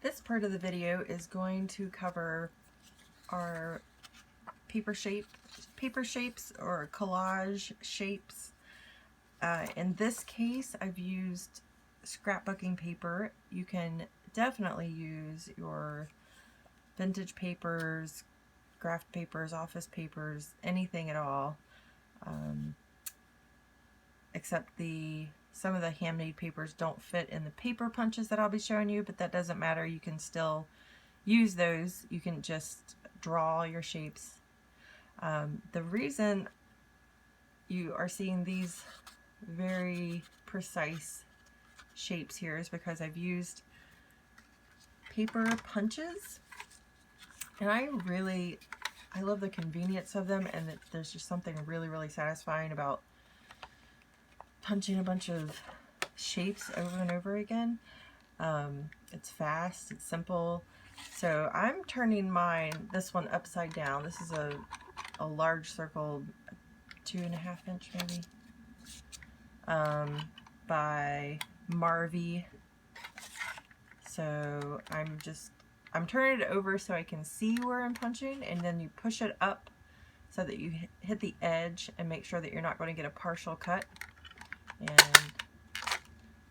This part of the video is going to cover our paper shapes or collage shapes. In this case, I've used scrapbooking paper. You can definitely use your vintage papers, graph papers, office papers, anything at all, except some of the handmade papers don't fit in the paper punches that I'll be showing you, but that doesn't matter. You can still use those. You can just draw your shapes. The reason you are seeing these very precise shapes here is because I've used paper punches, and I love the convenience of them, and there's just something really satisfying about punching a bunch of shapes over and over again. It's fast, it's simple. So I'm turning this one upside down. This is a large circle, 2.5 inch maybe, by Marvy. So I'm turning it over so I can see where I'm punching, and then you push it up so that you hit the edge and make sure that you're not going to get a partial cut. And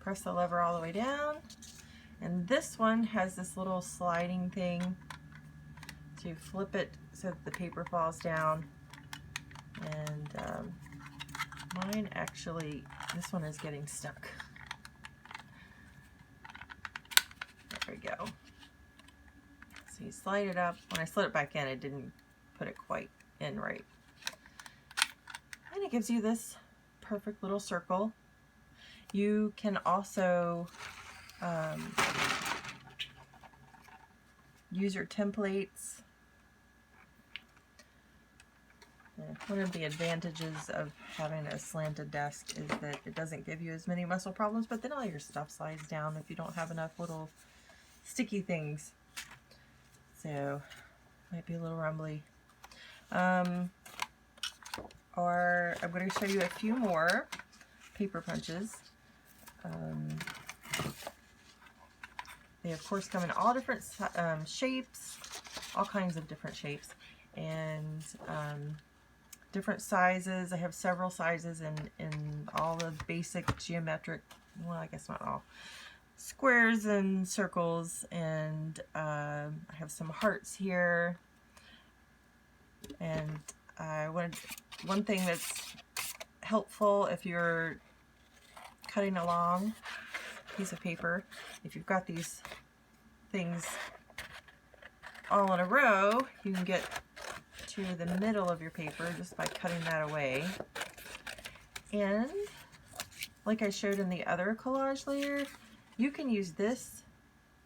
press the lever all the way down. And this one has this little sliding thing to flip it so that the paper falls down. And mine actually, this one is getting stuck. There we go. So you slide it up. When I slid it back in, I didn't put it quite in right. And it gives you this perfect little circle. You can also use your templates. One of the advantages of having a slanted desk is that it doesn't give you as many muscle problems, but then all your stuff slides down if you don't have enough little sticky things. So might be a little rumbly. Or I'm going to show you a few more paper punches. They of course come in all different shapes, all kinds of different shapes, and different sizes. I have several sizes in all the basic geometric, well, I guess not all, squares and circles, and I have some hearts here. And one thing that's helpful if you're cutting along a piece of paper, if you've got these things all in a row, you can get to the middle of your paper just by cutting that away. And like I showed in the other collage layer, you can use this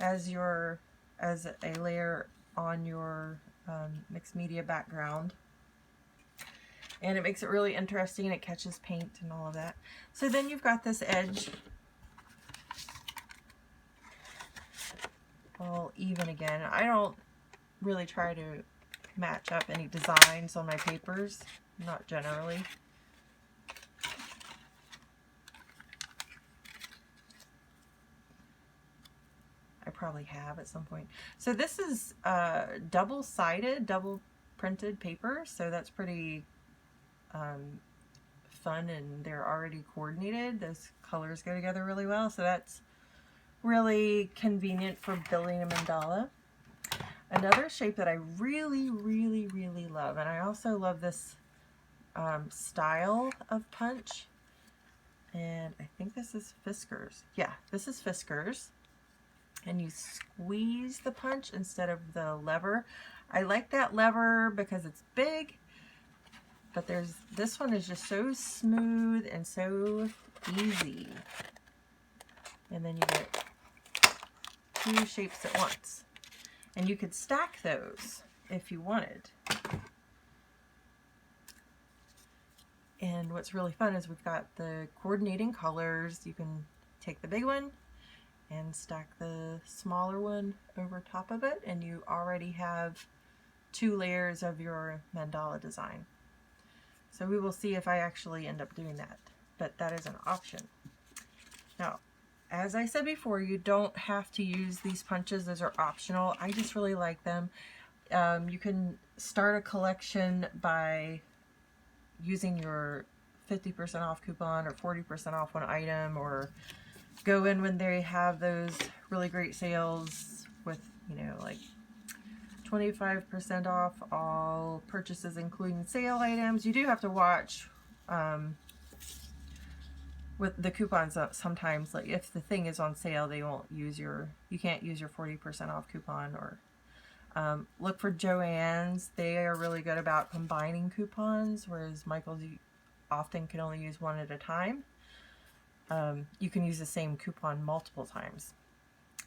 as a layer on your mixed media background, and it makes it really interesting. It catches paint and all of that. So then you've got this edge all even again. I don't really try to match up any designs on my papers, not generally. I probably have at some point. So this is double-sided, double printed paper, so that's pretty fun, and they're already coordinated. Those colors go together really well, so that's really convenient for building a mandala. Another shape that I really love, and I also love this style of punch, and I think this is Fiskars. Yeah, this is Fiskars. And you squeeze the punch instead of the lever. I like that lever because it's big, but this one is just so smooth and so easy. And then you get 2 shapes at once. And you could stack those if you wanted. And what's really fun is we've got the coordinating colors. You can take the big one and stack the smaller one over top of it, and you already have 2 layers of your mandala design. So we will see if I actually end up doing that, but that is an option. Now, as I said before, you don't have to use these punches. Those are optional. I just really like them. You can start a collection by using your 50% off coupon or 40% off one item, or go in when they have those really great sales with, you know, like 25% off all purchases including sale items. You do have to watch with the coupons. Sometimes, like if the thing is on sale, they won't use your, you can't use your 40% off coupon. Or look for Joann's. They are really good about combining coupons, whereas Michael's, you often can only use one at a time. You can use the same coupon multiple times.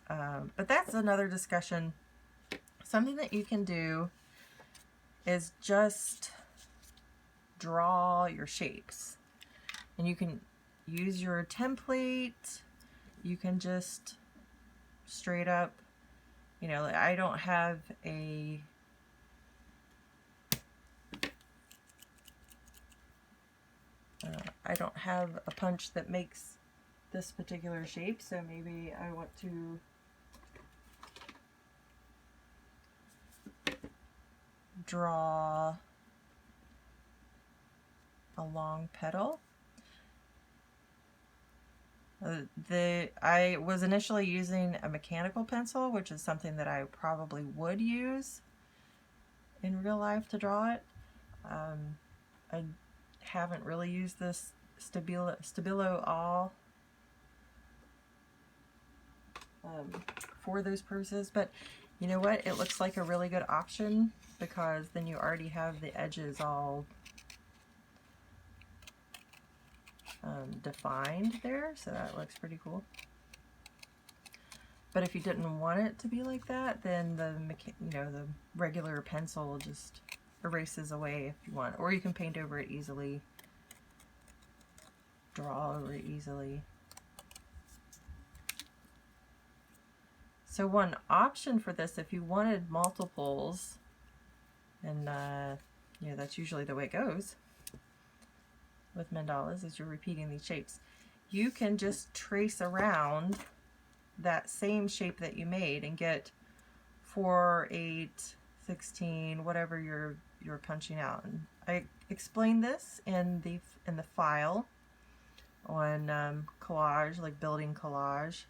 But that's another discussion. Something that you can do is just draw your shapes. And you can use your template. You can just straight up, you know, I don't have a punch that makes this particular shape, so maybe I want to draw a long petal. I was initially using a mechanical pencil, which is something that I probably would use in real life to draw it. I haven't really used this Stabilo All for those purposes, but you know what? It looks like a really good option because then you already have the edges all defined there, so that looks pretty cool. But if you didn't want it to be like that, then the regular pencil just erases away if you want, or you can paint over it easily, draw over it easily. So one option for this, if you wanted multiples, and that's usually the way it goes with mandalas, is you're repeating these shapes. You can just trace around that same shape that you made and get 4, 8, 16, whatever you're punching out. And I explained this in the file on collage, like building collage.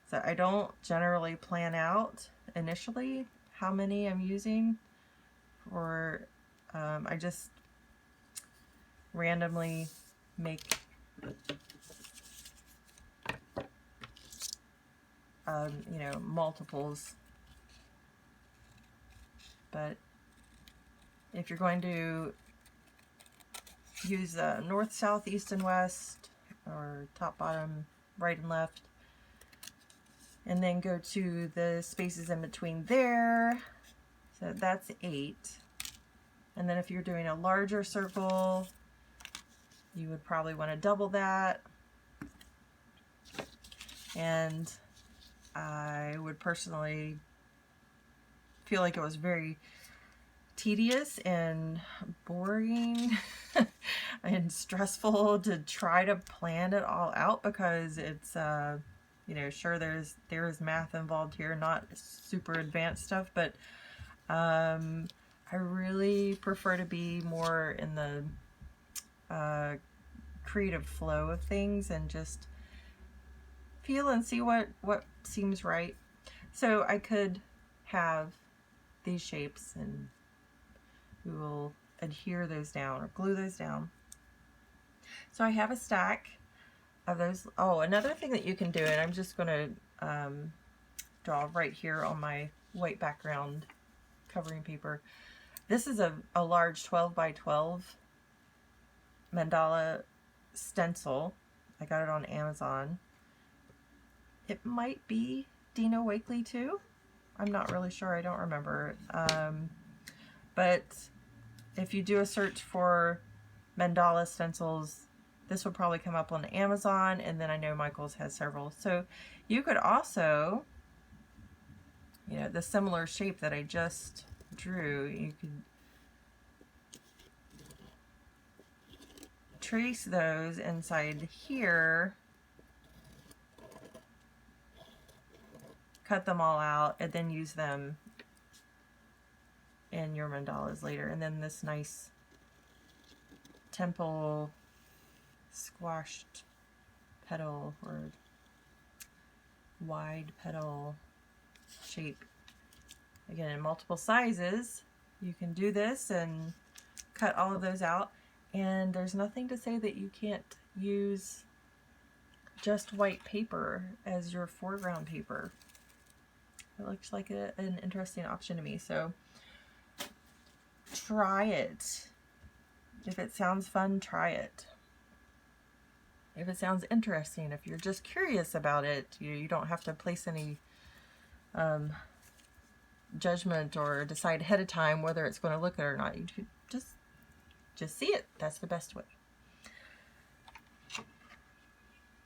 So I don't generally plan out initially how many I'm using, or I just randomly make multiples. But if you're going to use north, south, east, and west, or top, bottom, right, and left, and then go to the spaces in between there, so that's 8. And then if you're doing a larger circle, you would probably want to double that. And I would personally feel like it was very tedious and boring and stressful to try to plan it all out, because it's sure there is math involved here, not super advanced stuff, but I really prefer to be more in the creative flow of things and just feel and see what seems right. So I could have these shapes, and we will adhere those down or glue those down. So I have a stack of those. Oh, another thing that you can do, and I'm just going to draw right here on my white background covering paper. This is a large 12 by 12 mandala stencil. I got it on Amazon. It might be Dina Wakley too. I'm not really sure. I don't remember. But if you do a search for mandala stencils, this will probably come up on Amazon, and then I know Michael's has several. So you could also, the similar shape that I just drew, you could trace those inside here cut them all out and then use them in your mandalas later. And then this nice temple squashed petal or wide petal shape. Again, in multiple sizes. You can do this and cut all of those out. And there's nothing to say that you can't use just white paper as your foreground paper. It looks like an interesting option to me. So try it. If it sounds fun, try it. If it sounds interesting, if you're just curious about it, you don't have to place any judgment or decide ahead of time whether it's going to look good or not. You just see it. That's the best way.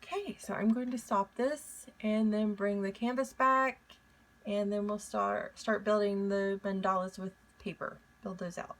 Okay, so I'm going to stop this and then bring the canvas back, and then we'll start building the mandalas with paper. Build those out.